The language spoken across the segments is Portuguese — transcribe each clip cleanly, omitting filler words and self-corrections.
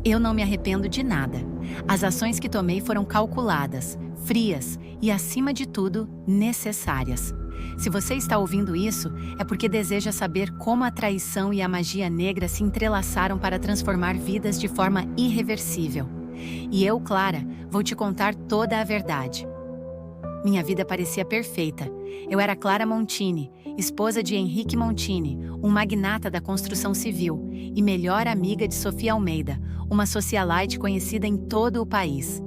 Eu não me arrependo de nada. As ações que tomei foram calculadas, frias e, acima de tudo, necessárias. Se você está ouvindo isso, é porque deseja saber como a traição e a magia negra se entrelaçaram para transformar vidas de forma irreversível. E eu, Clara, vou te contar toda a verdade. Minha vida parecia perfeita. Eu era Clara Montini, esposa de Henrique Montini, um magnata da construção civil, e melhor amiga de Sofia Almeida, uma socialite conhecida em todo o país.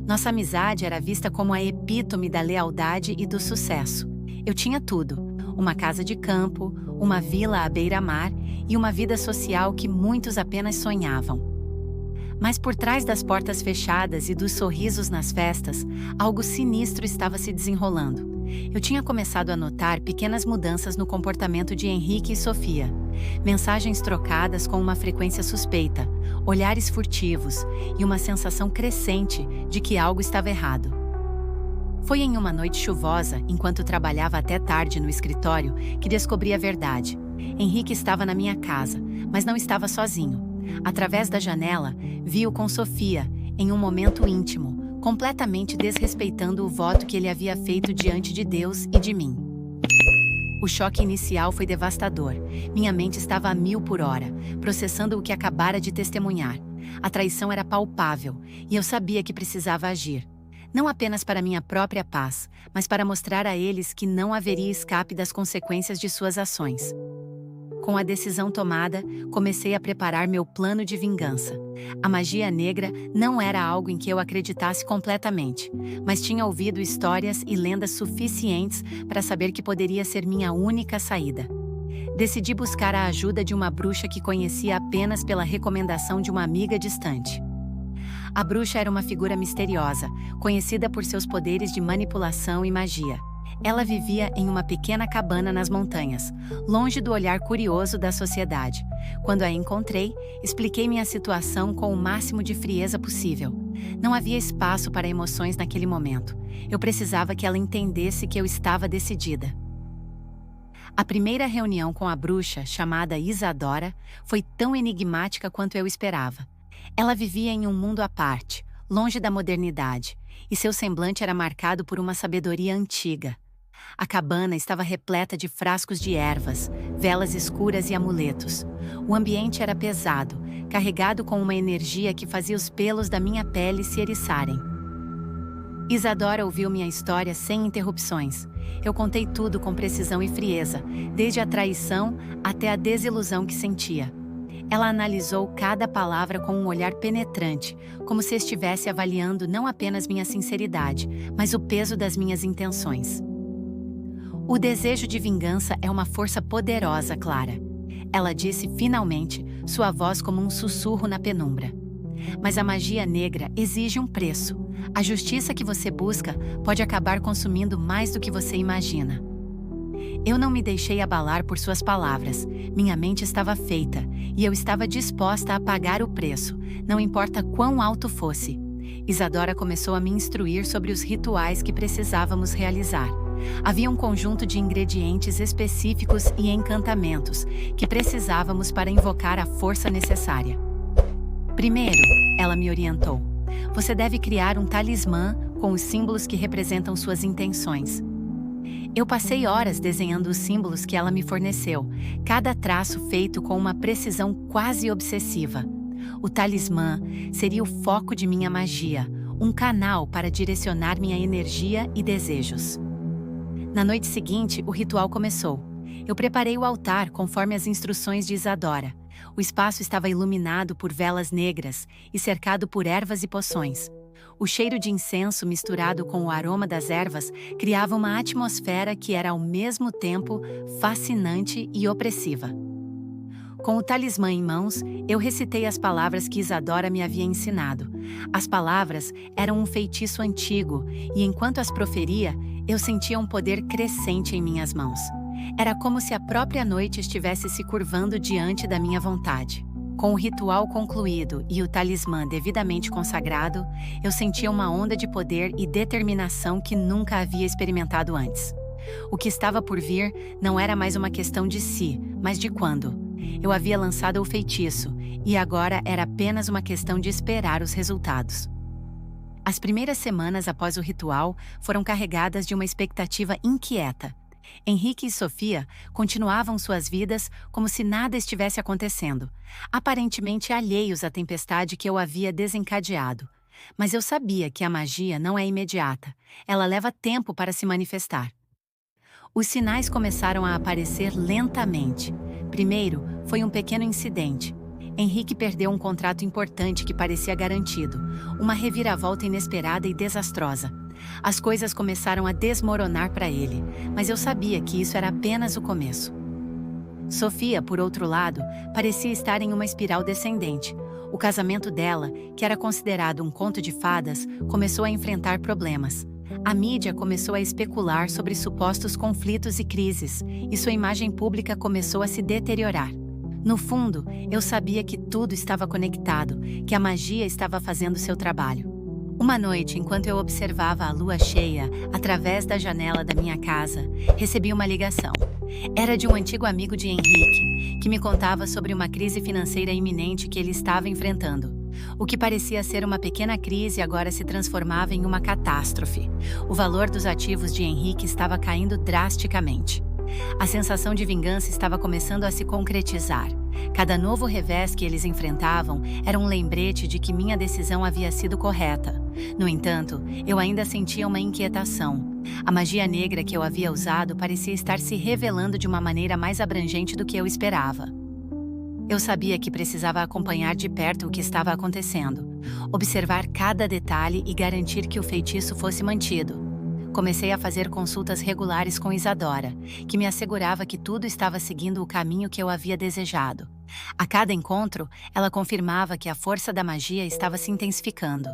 Nossa amizade era vista como a epítome da lealdade e do sucesso. Eu tinha tudo: uma casa de campo, uma vila à beira-mar e uma vida social que muitos apenas sonhavam. Mas por trás das portas fechadas e dos sorrisos nas festas, algo sinistro estava se desenrolando. Eu tinha começado a notar pequenas mudanças no comportamento de Henrique e Sofia. Mensagens trocadas com uma frequência suspeita, olhares furtivos e uma sensação crescente de que algo estava errado. Foi em uma noite chuvosa, enquanto trabalhava até tarde no escritório, que descobri a verdade. Henrique estava na minha casa, mas não estava sozinho. Através da janela, vi-o com Sofia, em um momento íntimo, completamente desrespeitando o voto que ele havia feito diante de Deus e de mim. O choque inicial foi devastador. Minha mente estava a 1000 por hora, processando o que acabara de testemunhar. A traição era palpável, e eu sabia que precisava agir. Não apenas para minha própria paz, mas para mostrar a eles que não haveria escape das consequências de suas ações. Com a decisão tomada, comecei a preparar meu plano de vingança. A magia negra não era algo em que eu acreditasse completamente, mas tinha ouvido histórias e lendas suficientes para saber que poderia ser minha única saída. Decidi buscar a ajuda de uma bruxa que conhecia apenas pela recomendação de uma amiga distante. A bruxa era uma figura misteriosa, conhecida por seus poderes de manipulação e magia. Ela vivia em uma pequena cabana nas montanhas, longe do olhar curioso da sociedade. Quando a encontrei, expliquei minha situação com o máximo de frieza possível. Não havia espaço para emoções naquele momento. Eu precisava que ela entendesse que eu estava decidida. A primeira reunião com a bruxa, chamada Isadora, foi tão enigmática quanto eu esperava. Ela vivia em um mundo à parte, longe da modernidade, e seu semblante era marcado por uma sabedoria antiga. A cabana estava repleta de frascos de ervas, velas escuras e amuletos. O ambiente era pesado, carregado com uma energia que fazia os pelos da minha pele se eriçarem. Isadora ouviu minha história sem interrupções. Eu contei tudo com precisão e frieza, desde a traição até a desilusão que sentia. Ela analisou cada palavra com um olhar penetrante, como se estivesse avaliando não apenas minha sinceridade, mas o peso das minhas intenções. O desejo de vingança é uma força poderosa, Clara. Ela disse finalmente, sua voz como um sussurro na penumbra. Mas a magia negra exige um preço. A justiça que você busca pode acabar consumindo mais do que você imagina. Eu não me deixei abalar por suas palavras. Minha mente estava feita, e eu estava disposta a pagar o preço, não importa quão alto fosse. Isadora começou a me instruir sobre os rituais que precisávamos realizar. Havia um conjunto de ingredientes específicos e encantamentos que precisávamos para invocar a força necessária. Primeiro, ela me orientou. Você deve criar um talismã com os símbolos que representam suas intenções. Eu passei horas desenhando os símbolos que ela me forneceu, cada traço feito com uma precisão quase obsessiva. O talismã seria o foco de minha magia, um canal para direcionar minha energia e desejos. Na noite seguinte, o ritual começou. Eu preparei o altar conforme as instruções de Isadora. O espaço estava iluminado por velas negras e cercado por ervas e poções. O cheiro de incenso misturado com o aroma das ervas criava uma atmosfera que era ao mesmo tempo fascinante e opressiva. Com o talismã em mãos, eu recitei as palavras que Isadora me havia ensinado. As palavras eram um feitiço antigo e, enquanto as proferia, eu sentia um poder crescente em minhas mãos. Era como se a própria noite estivesse se curvando diante da minha vontade. Com o ritual concluído e o talismã devidamente consagrado, eu sentia uma onda de poder e determinação que nunca havia experimentado antes. O que estava por vir não era mais uma questão de se, mas de quando. eu havia lançado o feitiço, e agora era apenas uma questão de esperar os resultados. As primeiras semanas após o ritual foram carregadas de uma expectativa inquieta. Henrique e Sofia continuavam suas vidas como se nada estivesse acontecendo, aparentemente alheios à tempestade que eu havia desencadeado. Mas eu sabia que a magia não é imediata, ela leva tempo para se manifestar. Os sinais começaram a aparecer lentamente. Primeiro, foi um pequeno incidente. Henrique perdeu um contrato importante que parecia garantido, uma reviravolta inesperada e desastrosa. As coisas começaram a desmoronar para ele, mas eu sabia que isso era apenas o começo. Sofia, por outro lado, parecia estar em uma espiral descendente. O casamento dela, que era considerado um conto de fadas, começou a enfrentar problemas. A mídia começou a especular sobre supostos conflitos e crises, e sua imagem pública começou a se deteriorar. No fundo, eu sabia que tudo estava conectado, que a magia estava fazendo seu trabalho. Uma noite, enquanto eu observava a lua cheia através da janela da minha casa, recebi uma ligação. Era de um antigo amigo de Henrique, que me contava sobre uma crise financeira iminente que ele estava enfrentando. O que parecia ser uma pequena crise agora se transformava em uma catástrofe. O valor dos ativos de Henrique estava caindo drasticamente. A sensação de vingança estava começando a se concretizar. Cada novo revés que eles enfrentavam era um lembrete de que minha decisão havia sido correta. No entanto, eu ainda sentia uma inquietação. A magia negra que eu havia usado parecia estar se revelando de uma maneira mais abrangente do que eu esperava. Eu sabia que precisava acompanhar de perto o que estava acontecendo, observar cada detalhe e garantir que o feitiço fosse mantido. Comecei a fazer consultas regulares com Isadora, que me assegurava que tudo estava seguindo o caminho que eu havia desejado. A cada encontro, ela confirmava que a força da magia estava se intensificando.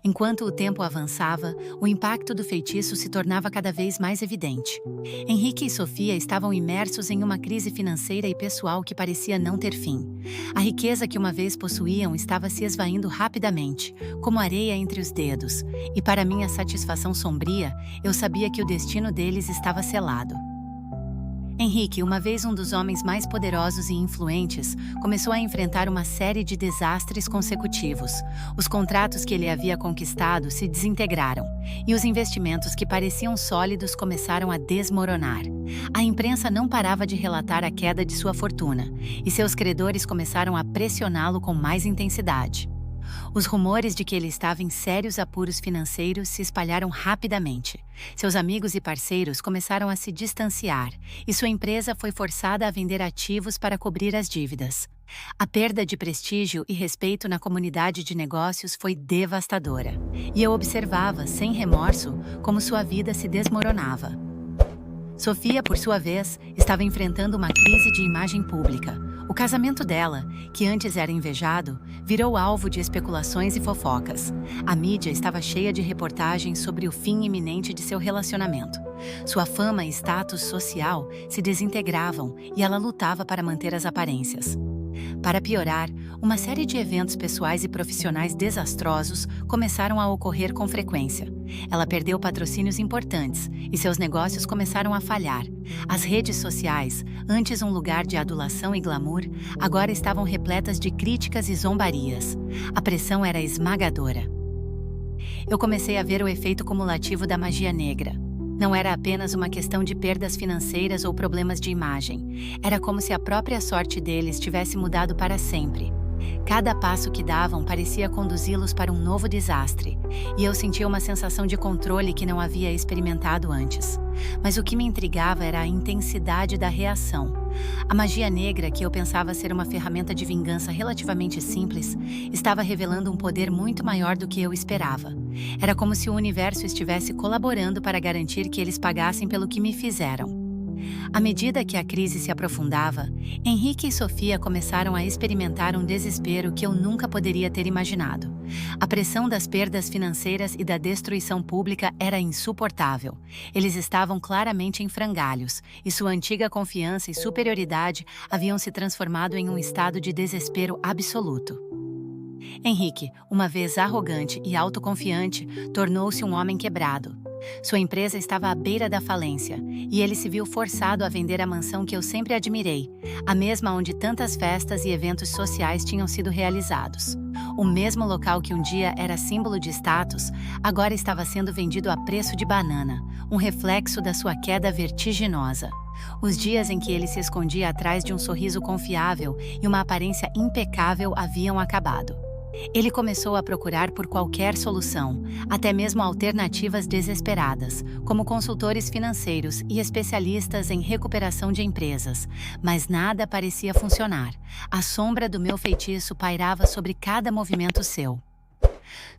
Enquanto o tempo avançava, o impacto do feitiço se tornava cada vez mais evidente. Henrique e Sofia estavam imersos em uma crise financeira e pessoal que parecia não ter fim. A riqueza que uma vez possuíam estava se esvaindo rapidamente, como areia entre os dedos, e para minha satisfação sombria, eu sabia que o destino deles estava selado. Henrique, uma vez um dos homens mais poderosos e influentes, começou a enfrentar uma série de desastres consecutivos. Os contratos que ele havia conquistado se desintegraram, e os investimentos que pareciam sólidos começaram a desmoronar. A imprensa não parava de relatar a queda de sua fortuna, e seus credores começaram a pressioná-lo com mais intensidade. Os rumores de que ele estava em sérios apuros financeiros se espalharam rapidamente. Seus amigos e parceiros começaram a se distanciar, e sua empresa foi forçada a vender ativos para cobrir as dívidas. A perda de prestígio e respeito na comunidade de negócios foi devastadora, e eu observava, sem remorso, como sua vida se desmoronava. Sofia, por sua vez, estava enfrentando uma crise de imagem pública. O casamento dela, que antes era invejado, virou alvo de especulações e fofocas. A mídia estava cheia de reportagens sobre o fim iminente de seu relacionamento. Sua fama e status social se desintegravam e ela lutava para manter as aparências. Para piorar, uma série de eventos pessoais e profissionais desastrosos começaram a ocorrer com frequência. Ela perdeu patrocínios importantes e seus negócios começaram a falhar. As redes sociais, antes um lugar de adulação e glamour, agora estavam repletas de críticas e zombarias. A pressão era esmagadora. Eu comecei a ver o efeito cumulativo da magia negra. Não era apenas uma questão de perdas financeiras ou problemas de imagem. Era como se a própria sorte deles tivesse mudado para sempre. Cada passo que davam parecia conduzi-los para um novo desastre, e eu sentia uma sensação de controle que não havia experimentado antes. Mas o que me intrigava era a intensidade da reação. A magia negra, que eu pensava ser uma ferramenta de vingança relativamente simples, estava revelando um poder muito maior do que eu esperava. Era como se o universo estivesse colaborando para garantir que eles pagassem pelo que me fizeram. À medida que a crise se aprofundava, Henrique e Sofia começaram a experimentar um desespero que eu nunca poderia ter imaginado. A pressão das perdas financeiras e da destruição pública era insuportável. Eles estavam claramente em frangalhos, e sua antiga confiança e superioridade haviam se transformado em um estado de desespero absoluto. Henrique, uma vez arrogante e autoconfiante, tornou-se um homem quebrado. Sua empresa estava à beira da falência, e ele se viu forçado a vender a mansão que eu sempre admirei, a mesma onde tantas festas e eventos sociais tinham sido realizados. O mesmo local que um dia era símbolo de status, agora estava sendo vendido a preço de banana, um reflexo da sua queda vertiginosa. Os dias em que ele se escondia atrás de um sorriso confiável e uma aparência impecável haviam acabado. Ele começou a procurar por qualquer solução, até mesmo alternativas desesperadas, como consultores financeiros e especialistas em recuperação de empresas, mas nada parecia funcionar. A sombra do meu feitiço pairava sobre cada movimento seu.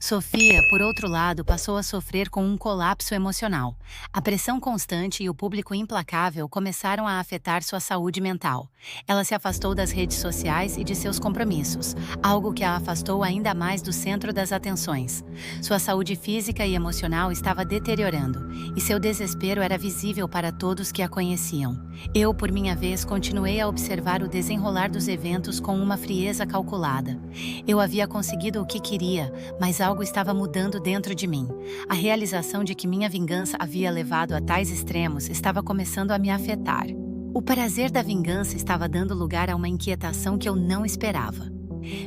Sofia, por outro lado, passou a sofrer com um colapso emocional. A pressão constante e o público implacável começaram a afetar sua saúde mental. Ela se afastou das redes sociais e de seus compromissos, algo que a afastou ainda mais do centro das atenções. Sua saúde física e emocional estava deteriorando, e seu desespero era visível para todos que a conheciam. Eu, por minha vez, continuei a observar o desenrolar dos eventos com uma frieza calculada. Eu havia conseguido o que queria, mas algo estava mudando dentro de mim. A realização de que minha vingança havia levado a tais extremos estava começando a me afetar. O prazer da vingança estava dando lugar a uma inquietação que eu não esperava.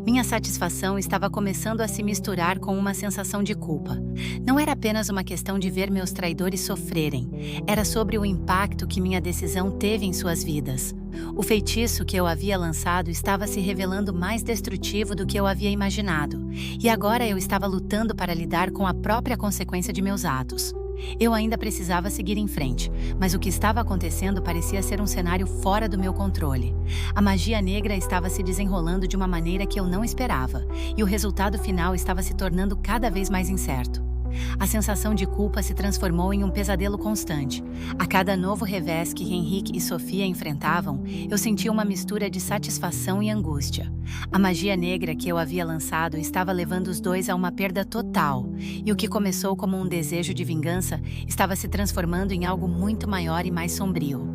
Minha satisfação estava começando a se misturar com uma sensação de culpa. Não era apenas uma questão de ver meus traidores sofrerem, era sobre o impacto que minha decisão teve em suas vidas. O feitiço que eu havia lançado estava se revelando mais destrutivo do que eu havia imaginado, e agora eu estava lutando para lidar com a própria consequência de meus atos. Eu ainda precisava seguir em frente, mas o que estava acontecendo parecia ser um cenário fora do meu controle. A magia negra estava se desenrolando de uma maneira que eu não esperava, e o resultado final estava se tornando cada vez mais incerto. A sensação de culpa se transformou em um pesadelo constante. A cada novo revés que Henrique e Sofia enfrentavam, eu sentia uma mistura de satisfação e angústia. A magia negra que eu havia lançado estava levando os dois a uma perda total, e o que começou como um desejo de vingança estava se transformando em algo muito maior e mais sombrio.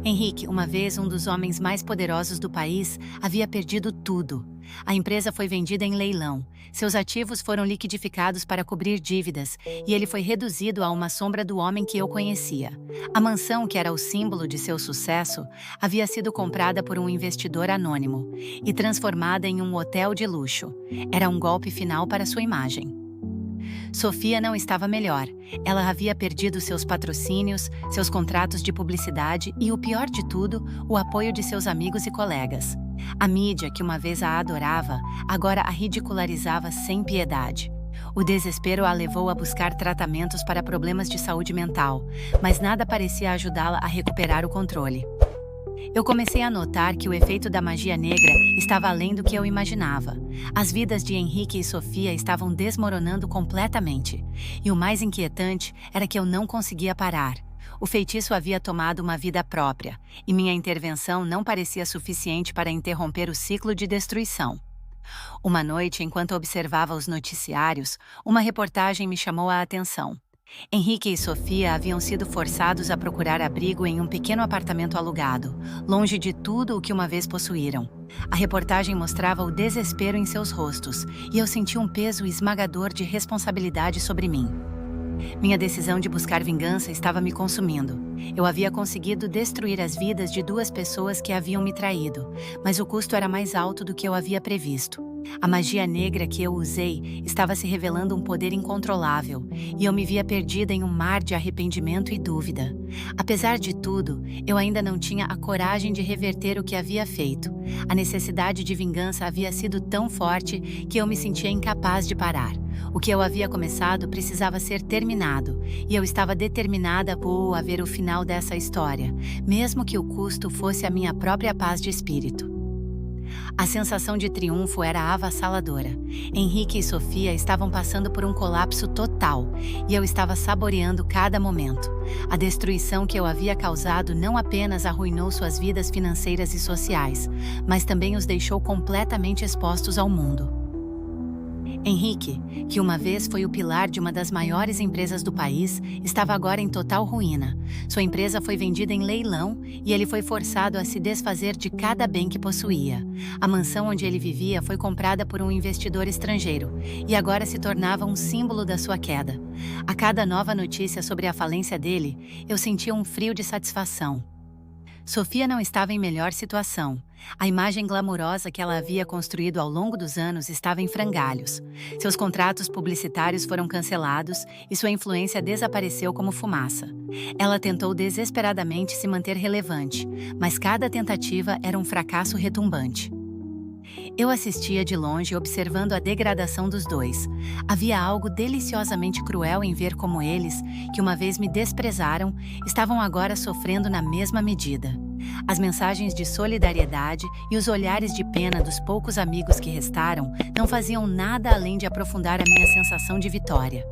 Henrique, uma vez um dos homens mais poderosos do país, havia perdido tudo. A empresa foi vendida em leilão, seus ativos foram liquidificados para cobrir dívidas e ele foi reduzido a uma sombra do homem que eu conhecia. A mansão, que era o símbolo de seu sucesso, havia sido comprada por um investidor anônimo e transformada em um hotel de luxo. Era um golpe final para sua imagem. Sofia não estava melhor. Ela havia perdido seus patrocínios, seus contratos de publicidade e, o pior de tudo, o apoio de seus amigos e colegas. A mídia, que uma vez a adorava, agora a ridicularizava sem piedade. O desespero a levou a buscar tratamentos para problemas de saúde mental, mas nada parecia ajudá-la a recuperar o controle. Eu comecei a notar que o efeito da magia negra estava além do que eu imaginava. As vidas de Henrique e Sofia estavam desmoronando completamente. E o mais inquietante era que eu não conseguia parar. O feitiço havia tomado uma vida própria, e minha intervenção não parecia suficiente para interromper o ciclo de destruição. Uma noite, enquanto observava os noticiários, uma reportagem me chamou a atenção. Henrique e Sofia haviam sido forçados a procurar abrigo em um pequeno apartamento alugado, longe de tudo o que uma vez possuíram. A reportagem mostrava o desespero em seus rostos, e eu senti um peso esmagador de responsabilidade sobre mim. Minha decisão de buscar vingança estava me consumindo. Eu havia conseguido destruir as vidas de duas pessoas que haviam me traído, mas o custo era mais alto do que eu havia previsto. A magia negra que eu usei estava se revelando um poder incontrolável, e eu me via perdida em um mar de arrependimento e dúvida. Apesar de tudo, eu ainda não tinha a coragem de reverter o que havia feito. A necessidade de vingança havia sido tão forte que eu me sentia incapaz de parar. O que eu havia começado precisava ser terminado, e eu estava determinada a ver o final dessa história, mesmo que o custo fosse a minha própria paz de espírito. A sensação de triunfo era avassaladora. Henrique e Sofia estavam passando por um colapso total, e eu estava saboreando cada momento. A destruição que eu havia causado não apenas arruinou suas vidas financeiras e sociais, mas também os deixou completamente expostos ao mundo. Henrique, que uma vez foi o pilar de uma das maiores empresas do país, estava agora em total ruína. Sua empresa foi vendida em leilão e ele foi forçado a se desfazer de cada bem que possuía. A mansão onde ele vivia foi comprada por um investidor estrangeiro e agora se tornava um símbolo da sua queda. A cada nova notícia sobre a falência dele, eu sentia um frio de satisfação. Sofia não estava em melhor situação. A imagem glamurosa que ela havia construído ao longo dos anos estava em frangalhos. Seus contratos publicitários foram cancelados e sua influência desapareceu como fumaça. Ela tentou desesperadamente se manter relevante, mas cada tentativa era um fracasso retumbante. Eu assistia de longe observando a degradação dos dois. Havia algo deliciosamente cruel em ver como eles, que uma vez me desprezaram, estavam agora sofrendo na mesma medida. As mensagens de solidariedade e os olhares de pena dos poucos amigos que restaram não faziam nada além de aprofundar a minha sensação de vitória.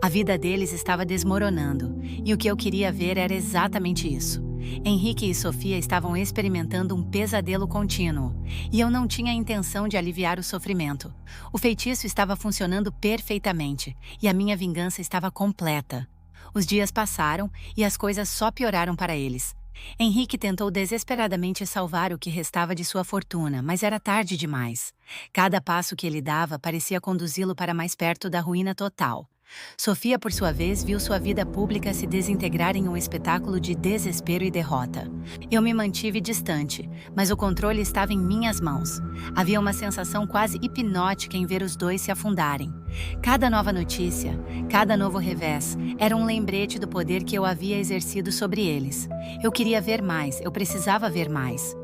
A vida deles estava desmoronando, e o que eu queria ver era exatamente isso. Henrique e Sofia estavam experimentando um pesadelo contínuo, e eu não tinha a intenção de aliviar o sofrimento. O feitiço estava funcionando perfeitamente, e a minha vingança estava completa. Os dias passaram e as coisas só pioraram para eles. Henrique tentou desesperadamente salvar o que restava de sua fortuna, mas era tarde demais. Cada passo que ele dava parecia conduzi-lo para mais perto da ruína total. Sofia, por sua vez, viu sua vida pública se desintegrar em um espetáculo de desespero e derrota. Eu me mantive distante, mas o controle estava em minhas mãos. Havia uma sensação quase hipnótica em ver os dois se afundarem. Cada nova notícia, cada novo revés, era um lembrete do poder que eu havia exercido sobre eles. Eu queria ver mais, eu precisava ver mais.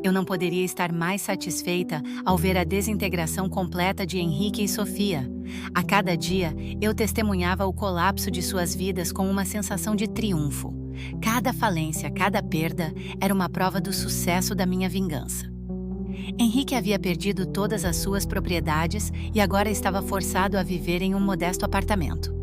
Eu não poderia estar mais satisfeita ao ver a desintegração completa de Henrique e Sofia. A cada dia, eu testemunhava o colapso de suas vidas com uma sensação de triunfo. Cada falência, cada perda, era uma prova do sucesso da minha vingança. Henrique havia perdido todas as suas propriedades e agora estava forçado a viver em um modesto apartamento.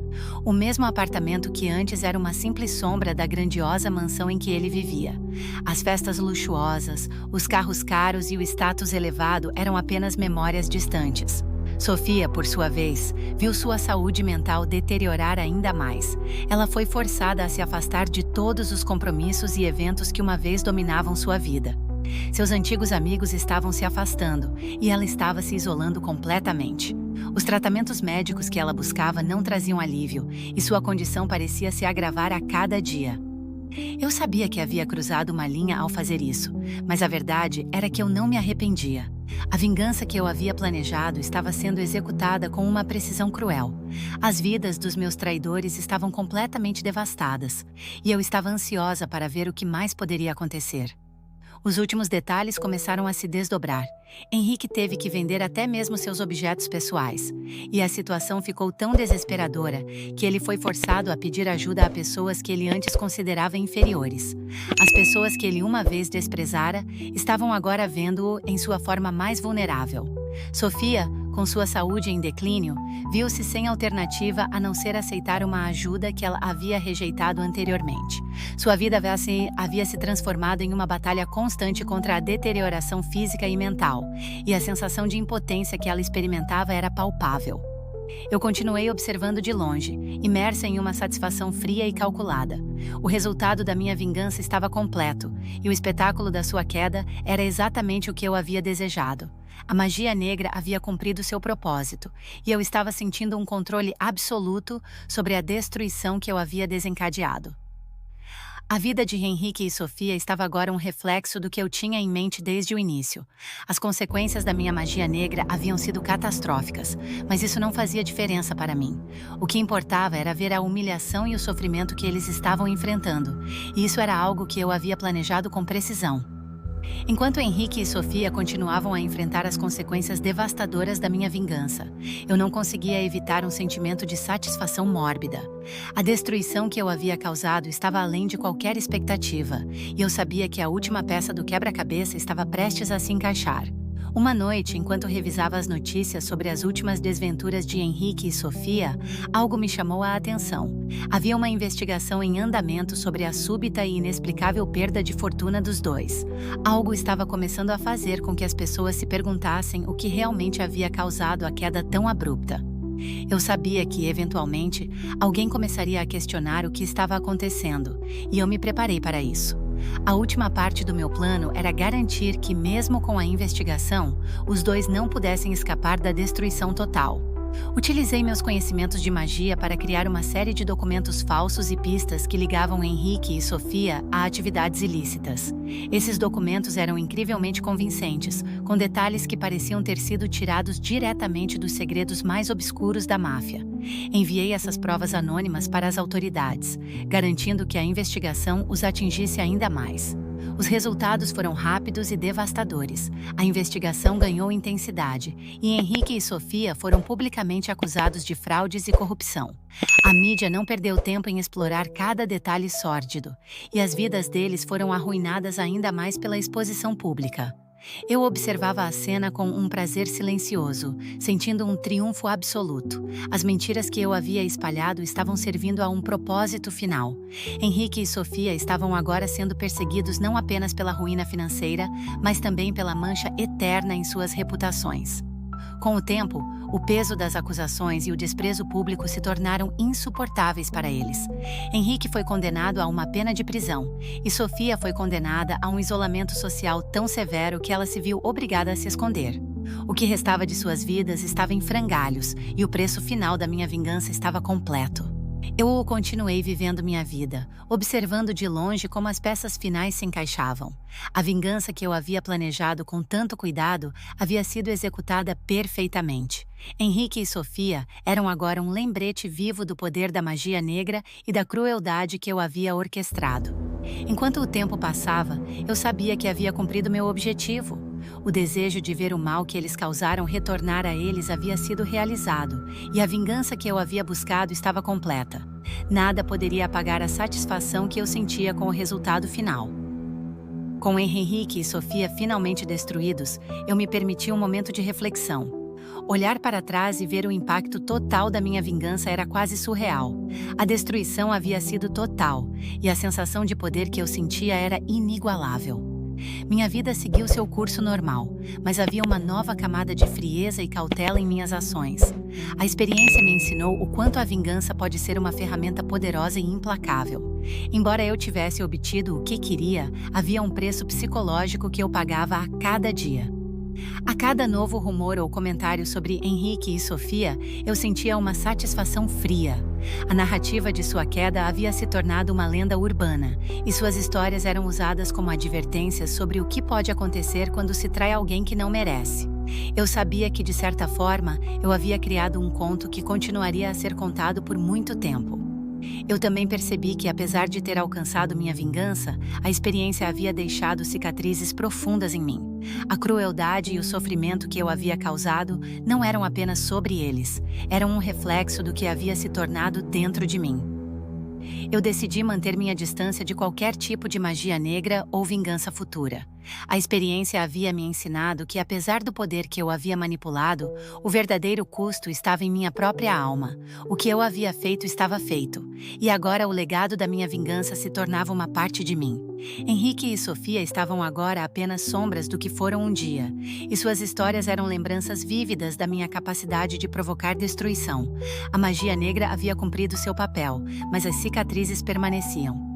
O mesmo apartamento que antes era uma simples sombra da grandiosa mansão em que ele vivia. As festas luxuosas, os carros caros e o status elevado eram apenas memórias distantes. Sofia, por sua vez, viu sua saúde mental deteriorar ainda mais. Ela foi forçada a se afastar de todos os compromissos e eventos que uma vez dominavam sua vida. Seus antigos amigos estavam se afastando e ela estava se isolando completamente. Os tratamentos médicos que ela buscava não traziam alívio e sua condição parecia se agravar a cada dia. Eu sabia que havia cruzado uma linha ao fazer isso, mas a verdade era que eu não me arrependia. A vingança que eu havia planejado estava sendo executada com uma precisão cruel. As vidas dos meus traidores estavam completamente devastadas e eu estava ansiosa para ver o que mais poderia acontecer. Os últimos detalhes começaram a se desdobrar. Henrique teve que vender até mesmo seus objetos pessoais. E a situação ficou tão desesperadora que ele foi forçado a pedir ajuda a pessoas que ele antes considerava inferiores. As pessoas que ele uma vez desprezara estavam agora vendo-o em sua forma mais vulnerável. Sofia, com sua saúde em declínio, viu-se sem alternativa a não ser aceitar uma ajuda que ela havia rejeitado anteriormente. Sua vida havia se transformado em uma batalha constante contra a deterioração física e mental, e a sensação de impotência que ela experimentava era palpável. Eu continuei observando de longe, imersa em uma satisfação fria e calculada. O resultado da minha vingança estava completo, e o espetáculo da sua queda era exatamente o que eu havia desejado. A magia negra havia cumprido seu propósito, e eu estava sentindo um controle absoluto sobre a destruição que eu havia desencadeado. A vida de Henrique e Sofia estava agora um reflexo do que eu tinha em mente desde o início. As consequências da minha magia negra haviam sido catastróficas, mas isso não fazia diferença para mim. O que importava era ver a humilhação e o sofrimento que eles estavam enfrentando, e isso era algo que eu havia planejado com precisão. Enquanto Henrique e Sofia continuavam a enfrentar as consequências devastadoras da minha vingança, eu não conseguia evitar um sentimento de satisfação mórbida. A destruição que eu havia causado estava além de qualquer expectativa, e eu sabia que a última peça do quebra-cabeça estava prestes a se encaixar. Uma noite, enquanto revisava as notícias sobre as últimas desventuras de Henrique e Sofia, algo me chamou a atenção. Havia uma investigação em andamento sobre a súbita e inexplicável perda de fortuna dos dois. Algo estava começando a fazer com que as pessoas se perguntassem o que realmente havia causado a queda tão abrupta. Eu sabia que, eventualmente, alguém começaria a questionar o que estava acontecendo, e eu me preparei para isso. A última parte do meu plano era garantir que, mesmo com a investigação, os dois não pudessem escapar da destruição total. Utilizei meus conhecimentos de magia para criar uma série de documentos falsos e pistas que ligavam Henrique e Sofia a atividades ilícitas. Esses documentos eram incrivelmente convincentes, com detalhes que pareciam ter sido tirados diretamente dos segredos mais obscuros da máfia. Enviei essas provas anônimas para as autoridades, garantindo que a investigação os atingisse ainda mais. Os resultados foram rápidos e devastadores. A investigação ganhou intensidade e Henrique e Sofia foram publicamente acusados de fraudes e corrupção. A mídia não perdeu tempo em explorar cada detalhe sórdido, e as vidas deles foram arruinadas ainda mais pela exposição pública. Eu observava a cena com um prazer silencioso, sentindo um triunfo absoluto. As mentiras que eu havia espalhado estavam servindo a um propósito final. Henrique e Sofia estavam agora sendo perseguidos não apenas pela ruína financeira, mas também pela mancha eterna em suas reputações. Com o tempo, o peso das acusações e o desprezo público se tornaram insuportáveis para eles. Henrique foi condenado a uma pena de prisão, e Sofia foi condenada a um isolamento social tão severo que ela se viu obrigada a se esconder. O que restava de suas vidas estava em frangalhos, e o preço final da minha vingança estava completo. Eu continuei vivendo minha vida, observando de longe como as peças finais se encaixavam. A vingança que eu havia planejado com tanto cuidado havia sido executada perfeitamente. Henrique e Sofia eram agora um lembrete vivo do poder da magia negra e da crueldade que eu havia orquestrado. Enquanto o tempo passava, eu sabia que havia cumprido meu objetivo. O desejo de ver o mal que eles causaram retornar a eles havia sido realizado, e a vingança que eu havia buscado estava completa. Nada poderia apagar a satisfação que eu sentia com o resultado final. Com Henrique e Sofia finalmente destruídos, eu me permiti um momento de reflexão. Olhar para trás e ver o impacto total da minha vingança era quase surreal. A destruição havia sido total, e a sensação de poder que eu sentia era inigualável. Minha vida seguiu seu curso normal, mas havia uma nova camada de frieza e cautela em minhas ações. A experiência me ensinou o quanto a vingança pode ser uma ferramenta poderosa e implacável. Embora eu tivesse obtido o que queria, havia um preço psicológico que eu pagava a cada dia. A cada novo rumor ou comentário sobre Henrique e Sofia, eu sentia uma satisfação fria. A narrativa de sua queda havia se tornado uma lenda urbana, e suas histórias eram usadas como advertências sobre o que pode acontecer quando se trai alguém que não merece. Eu sabia que, de certa forma, eu havia criado um conto que continuaria a ser contado por muito tempo. Eu também percebi que, apesar de ter alcançado minha vingança, a experiência havia deixado cicatrizes profundas em mim. A crueldade e o sofrimento que eu havia causado não eram apenas sobre eles, eram um reflexo do que havia se tornado dentro de mim. Eu decidi manter minha distância de qualquer tipo de magia negra ou vingança futura. A experiência havia me ensinado que, apesar do poder que eu havia manipulado, o verdadeiro custo estava em minha própria alma. O que eu havia feito estava feito, e agora o legado da minha vingança se tornava uma parte de mim. Henrique e Sofia estavam agora apenas sombras do que foram um dia, e suas histórias eram lembranças vívidas da minha capacidade de provocar destruição. A magia negra havia cumprido seu papel, mas as cicatrizes permaneciam.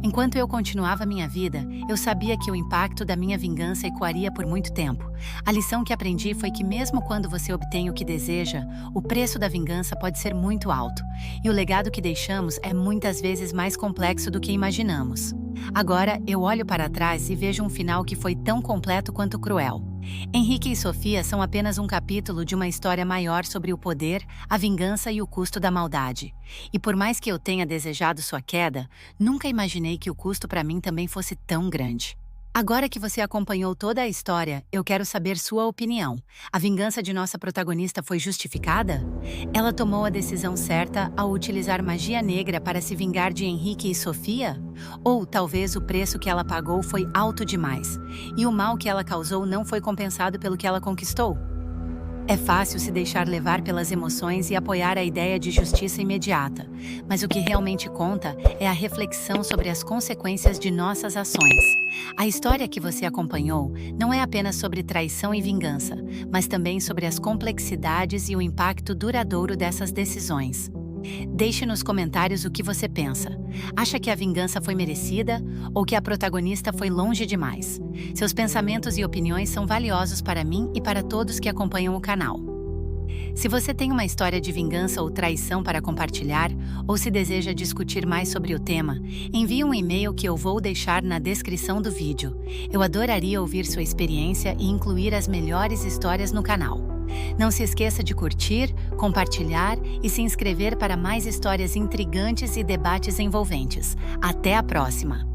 Enquanto eu continuava minha vida, eu sabia que o impacto da minha vingança ecoaria por muito tempo. A lição que aprendi foi que, mesmo quando você obtém o que deseja, o preço da vingança pode ser muito alto, e o legado que deixamos é muitas vezes mais complexo do que imaginamos. Agora, eu olho para trás e vejo um final que foi tão completo quanto cruel. Henrique e Sofia são apenas um capítulo de uma história maior sobre o poder, a vingança e o custo da maldade. E por mais que eu tenha desejado sua queda, nunca imaginei que o custo para mim também fosse tão grande. Agora que você acompanhou toda a história, eu quero saber sua opinião. A vingança de nossa protagonista foi justificada? Ela tomou a decisão certa ao utilizar magia negra para se vingar de Henrique e Sofia? Ou talvez o preço que ela pagou foi alto demais, e o mal que ela causou não foi compensado pelo que ela conquistou? É fácil se deixar levar pelas emoções e apoiar a ideia de justiça imediata, mas o que realmente conta é a reflexão sobre as consequências de nossas ações. A história que você acompanhou não é apenas sobre traição e vingança, mas também sobre as complexidades e o impacto duradouro dessas decisões. Deixe nos comentários o que você pensa. Acha que a vingança foi merecida ou que a protagonista foi longe demais? Seus pensamentos e opiniões são valiosos para mim e para todos que acompanham o canal. Se você tem uma história de vingança ou traição para compartilhar, ou se deseja discutir mais sobre o tema, envie um e-mail que eu vou deixar na descrição do vídeo. Eu adoraria ouvir sua experiência e incluir as melhores histórias no canal. Não se esqueça de curtir, compartilhar e se inscrever para mais histórias intrigantes e debates envolventes. Até a próxima!